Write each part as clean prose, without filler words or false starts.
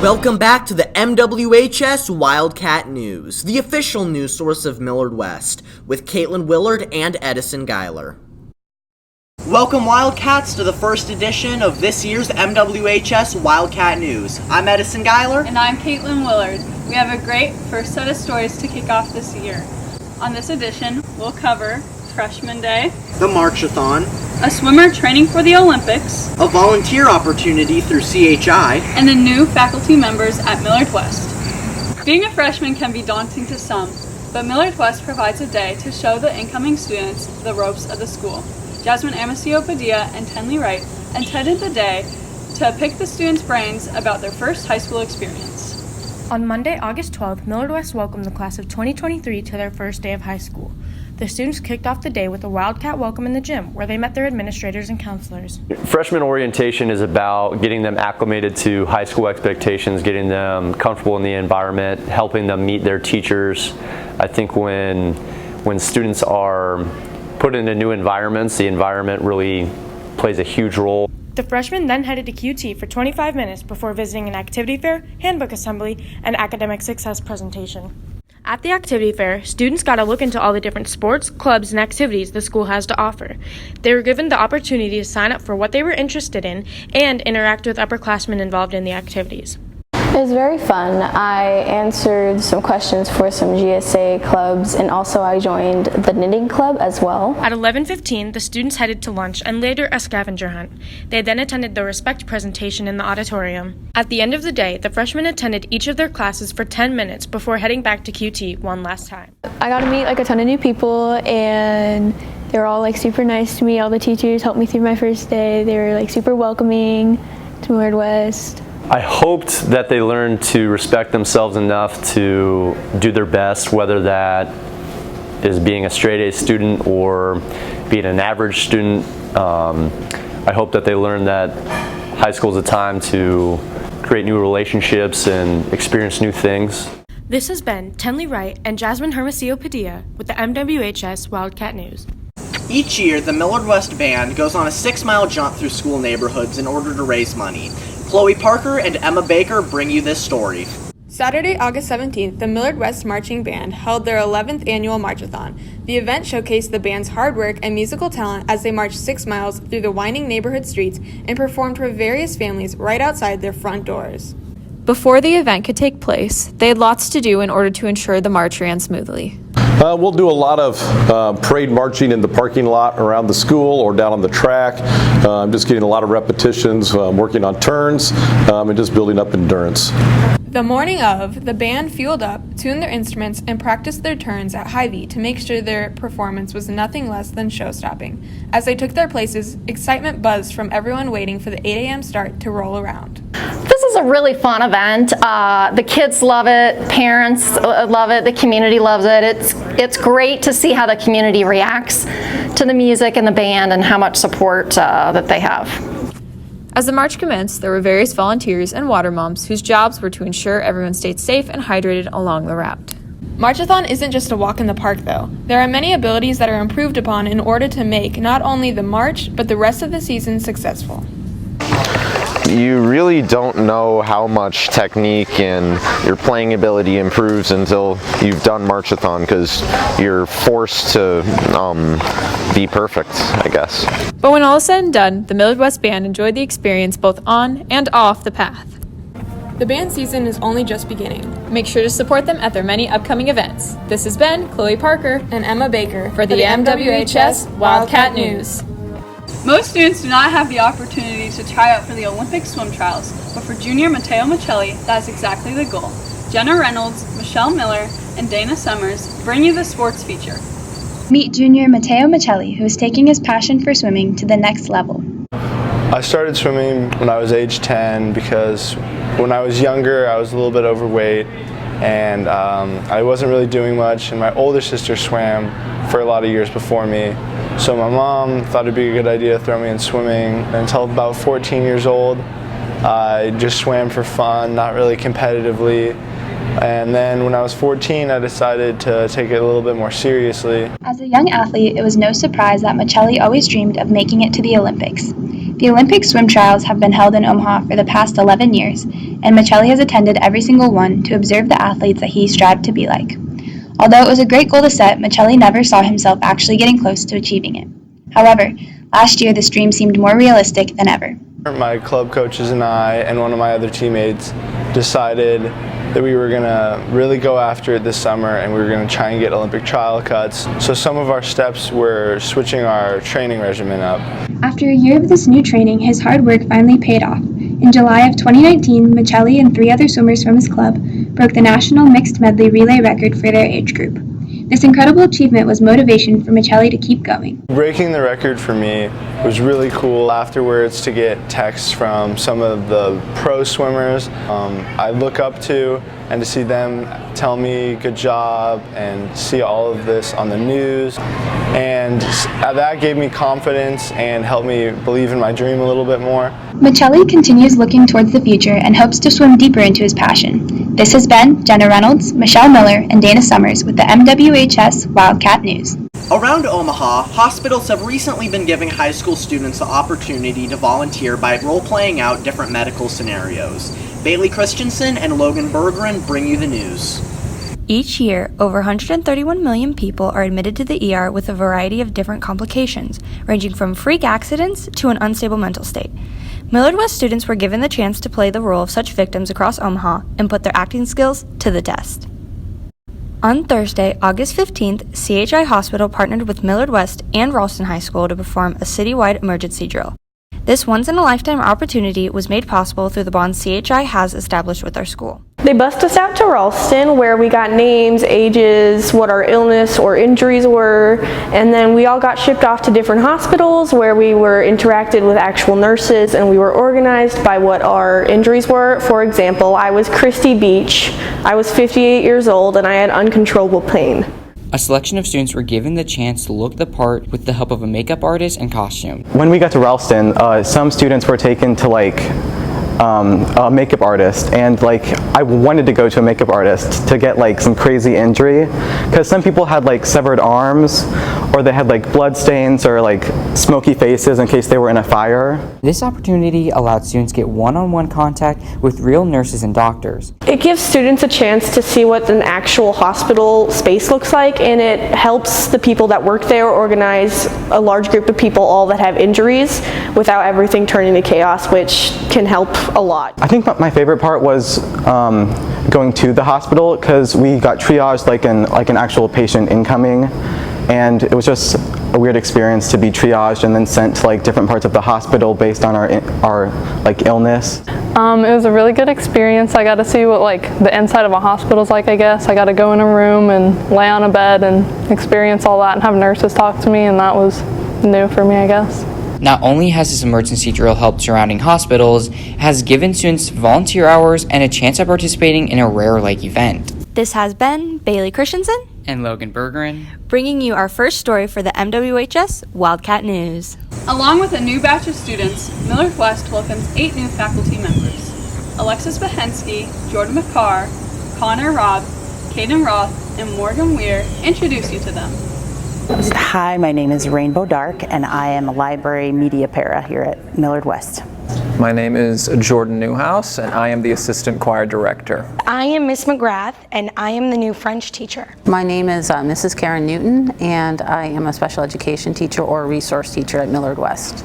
Welcome back to the MWHS Wildcat News, the official news source of Millard West, with Caitlin Willard and Edison Geiler. Welcome Wildcats to the first edition of this year's MWHS Wildcat News. I'm Edison Geiler. And I'm Caitlin Willard. We have a great first set of stories to kick off this year. On this edition, we'll cover Freshman Day, the March-a-thon, a swimmer training for the Olympics, a volunteer opportunity through CHI, and the new faculty members at Millard West. Being a freshman can be daunting to some, but Millard West provides a day to show the incoming students the ropes of the school. Jasmine Amasio Padilla and Tenley Wright attended the day to pick the students' brains about their first high school experience. On Monday, August 12th, Millard West welcomed the class of 2023 to their first day of high school. The students kicked off the day with a Wildcat welcome in the gym, where they met their administrators and counselors. Freshman orientation is about getting them acclimated to high school expectations, getting them comfortable in the environment, helping them meet their teachers. I think when students are put into new environments, the environment really plays a huge role. The freshmen then headed to QT for 25 minutes before visiting an activity fair, handbook assembly, and academic success presentation. At the activity fair, students got a look into all the different sports, clubs, and activities the school has to offer. They were given the opportunity to sign up for what they were interested in and interact with upperclassmen involved in the activities. It was very fun. I answered some questions for some GSA clubs, and also I joined the knitting club as well. At 11:15, the students headed to lunch and later a scavenger hunt. They then attended the respect presentation in the auditorium. At the end of the day, the freshmen attended each of their classes for 10 minutes before heading back to QT one last time. I got to meet a ton of new people, and they were all super nice to me. All the teachers helped me through my first day. They were super welcoming to Millard West. I hoped that they learned to respect themselves enough to do their best, whether that is being a straight A student or being an average student. I hope that they learned that high school is a time to create new relationships and experience new things. This has been Tenley Wright and Jasmine Hermosillo Padilla with the MWHS Wildcat News. Each year, the Millard West Band goes on a 6-mile jaunt through school neighborhoods in order to raise money. Chloe Parker and Emma Baker bring you this story. Saturday, August 17th, the Millard West Marching Band held their 11th annual March-a-thon. The event showcased the band's hard work and musical talent as they marched 6 miles through the winding neighborhood streets and performed for various families right outside their front doors. Before the event could take place, they had lots to do in order to ensure the march ran smoothly. We'll do a lot of parade marching in the parking lot around the school or down on the track. I'm just getting a lot of repetitions, working on turns, and just building up endurance. The morning of, the band fueled up, tuned their instruments, and practiced their turns at Hy-Vee to make sure their performance was nothing less than show-stopping. As they took their places, excitement buzzed from everyone waiting for the 8 a.m. start to roll around. This is a really fun event. The kids love it, parents love it, the community loves it. It's great to see how the community reacts to the music and the band and how much support that they have. As the march commenced, there were various volunteers and water moms whose jobs were to ensure everyone stayed safe and hydrated along the route. March-a-thon isn't just a walk in the park, though. There are many abilities that are improved upon in order to make not only the march, but the rest of the season successful. You really don't know how much technique and your playing ability improves until you've done March-a-thon, because you're forced to be perfect, I guess. But when all is said and done, the Millard West Band enjoyed the experience both on and off the path. The band season is only just beginning. Make sure to support them at their many upcoming events. This has been Chloe Parker and Emma Baker for the MWHS Wildcat News. Most students do not have the opportunity to try out for the Olympic swim trials, but for junior Matteo Michelli, that is exactly the goal. Jenna Reynolds, Michelle Miller, and Dana Summers bring you the sports feature. Meet junior Matteo Michelli, who is taking his passion for swimming to the next level. I started swimming when I was age 10 because when I was younger I was a little bit overweight and I wasn't really doing much, and my older sister swam for a lot of years before me. So my mom thought it'd be a good idea to throw me in swimming. Until about 14 years old, I just swam for fun, not really competitively. And then when I was 14, I decided to take it a little bit more seriously. As a young athlete, it was no surprise that Michelli always dreamed of making it to the Olympics. The Olympic swim trials have been held in Omaha for the past 11 years, and Michelli has attended every single one to observe the athletes that he strived to be like. Although it was a great goal to set, Michelli never saw himself actually getting close to achieving it. However, last year this dream seemed more realistic than ever. My club coaches and I and one of my other teammates decided that we were going to really go after it this summer, and we were going to try and get Olympic trial cuts. So some of our steps were switching our training regimen up. After a year of this new training, his hard work finally paid off. In July of 2019, Michelli and 3 other swimmers from his club broke the national mixed medley relay record for their age group. This incredible achievement was motivation for Michelli to keep going. Breaking the record for me was really cool. Afterwards, to get texts from some of the pro swimmers I look up to, and to see them tell me good job and see all of this on the news. And that gave me confidence and helped me believe in my dream a little bit more. Michelli continues looking towards the future and hopes to swim deeper into his passion. This has been Jenna Reynolds, Michelle Miller, and Dana Summers with the MWHS Wildcat News. Around Omaha, hospitals have recently been giving high school students the opportunity to volunteer by role-playing out different medical scenarios. Bailey Christensen and Logan Bergeron bring you the news. Each year, over 131 million people are admitted to the ER with a variety of different complications, ranging from freak accidents to an unstable mental state. Millard West students were given the chance to play the role of such victims across Omaha and put their acting skills to the test. On Thursday, August 15th, CHI Hospital partnered with Millard West and Ralston High School to perform a citywide emergency drill. This once-in-a-lifetime opportunity was made possible through the bond CHI has established with our school. They bussed us out to Ralston, where we got names, ages, what our illness or injuries were, and then we all got shipped off to different hospitals where we were interacted with actual nurses, and we were organized by what our injuries were. For example, I was Christy Beach. I was 58 years old, and I had uncontrollable pain. A selection of students were given the chance to look the part with the help of a makeup artist and costume. When we got to Ralston, some students were taken to a makeup artist, and I wanted to go to a makeup artist to get some crazy injury, because some people had severed arms, or they had blood stains or smoky faces in case they were in a fire. This opportunity allowed students to get one-on-one contact with real nurses and doctors. It gives students a chance to see what an actual hospital space looks like, and it helps the people that work there organize a large group of people all that have injuries without everything turning to chaos, which can help a lot. I think my favorite part was going to the hospital, because we got triaged like an actual patient incoming, and it was just a weird experience to be triaged and then sent to different parts of the hospital based on our illness. It was a really good experience. I got to see what the inside of a hospital is like, I guess. I got to go in a room and lay on a bed and experience all that and have nurses talk to me, and that was new for me, I guess. Not only has this emergency drill helped surrounding hospitals, it has given students volunteer hours and a chance at participating in a rare event. This has been Bailey Christensen And Logan Bergeron, bringing you our first story for the MWHS Wildcat News. Along with a new batch of students, Millard West welcomes 8 new faculty members. Alexis Behensky, Jordan McCarr, Connor Robb, Caden Roth, and Morgan Weir introduce you to them. Hi, my name is Rainbow Dark, and I am a library media para here at Millard West. My name is Jordan Newhouse, and I am the assistant choir director. I am Miss McGrath, and I am the new French teacher. My name is Mrs. Karen Newton, and I am a special education teacher or resource teacher at Millard West.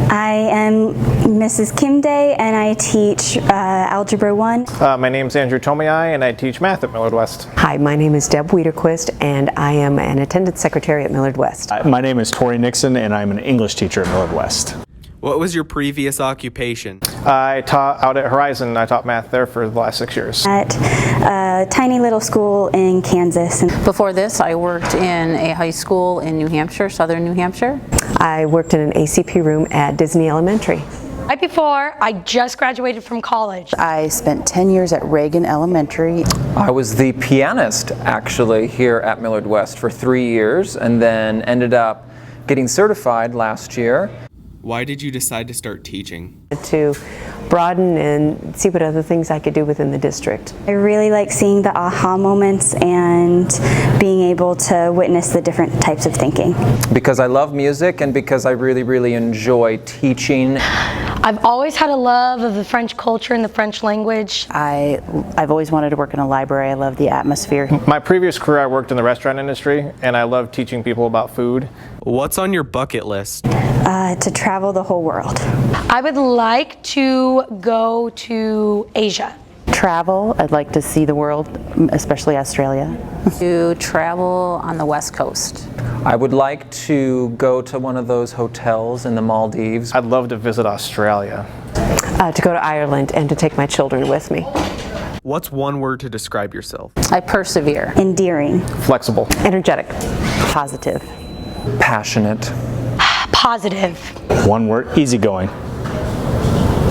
I am Mrs. Kim Day, and I teach Algebra 1. My name is Andrew Tomiai, and I teach math at Millard West. Hi, my name is Deb Wiederquist, and I am an attendance secretary at Millard West. My name is Tori Nixon, and I'm an English teacher at Millard West. What was your previous occupation? I taught out at Horizon. I taught math there for the last 6 years. At a tiny little school in Kansas. Before this, I worked in a high school in New Hampshire, southern New Hampshire. I worked in an ACP room at Disney Elementary. Right before, I just graduated from college. I spent 10 years at Reagan Elementary. I was the pianist, actually, here at Millard West for 3 years, and then ended up getting certified last year. Why did you decide to start teaching? To broaden and see what other things I could do within the district. I really like seeing the aha moments and being able to witness the different types of thinking. Because I love music and because I really enjoy teaching. I've always had a love of the French culture and the French language. I've always wanted to work in a library. I love the atmosphere. My previous career, I worked in the restaurant industry, and I love teaching people about food. What's on your bucket list? To travel the whole world. I would like to go to Asia. Travel. I'd like to see the world, especially Australia. To travel on the West Coast. I would like to go to one of those hotels in the Maldives. I'd love to visit Australia. To go to Ireland and to take my children with me. What's one word to describe yourself? I persevere. Endearing. Flexible. Energetic. Positive. Passionate. Positive. One word, easygoing.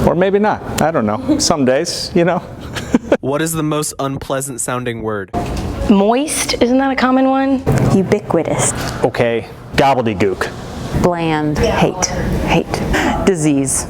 Or maybe not. I don't know. Some days, you know. What is the most unpleasant sounding word? Moist, isn't that a common one? Ubiquitous. Okay, gobbledygook. Bland. Hate. Disease.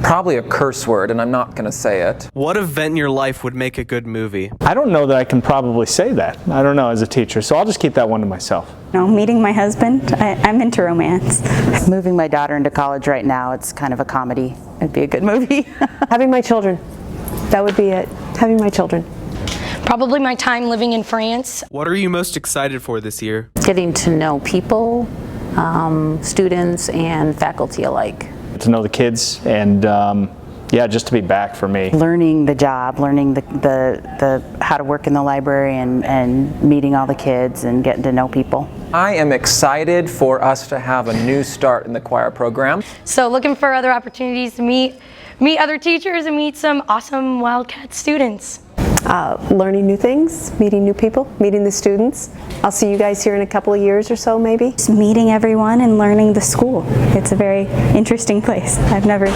Probably a curse word, and I'm not going to say it. What event in your life would make a good movie? I don't know that I can probably say that. I don't know as a teacher, so I'll just keep that one to myself. No, meeting my husband. I'm into romance. Moving my daughter into college right now, it's kind of a comedy. It'd be a good movie. Having my children. That would be it. Having my children. Probably my time living in France. What are you most excited for this year? Getting to know people, students, and faculty alike. To know the kids and yeah, just to be back for me. Learning the job, learning the how to work in the library and meeting all the kids and getting to know people. I am excited for us to have a new start in the choir program. So looking for other opportunities to meet other teachers and meet some awesome Wildcat students. Learning new things, meeting new people, meeting the students. I'll see you guys here in a couple of years or so, maybe. Just meeting everyone and learning the school. It's a very interesting place. I've never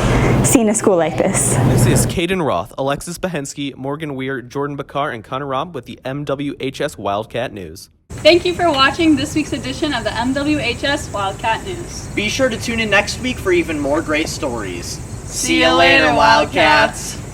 seen a school like this. This is Caden Roth, Alexis Behensky, Morgan Weir, Jordan Bakar, and Connor Robb with the MWHS Wildcat News. Thank you for watching this week's edition of the MWHS Wildcat News. Be sure to tune in next week for even more great stories. See you later, Wildcats!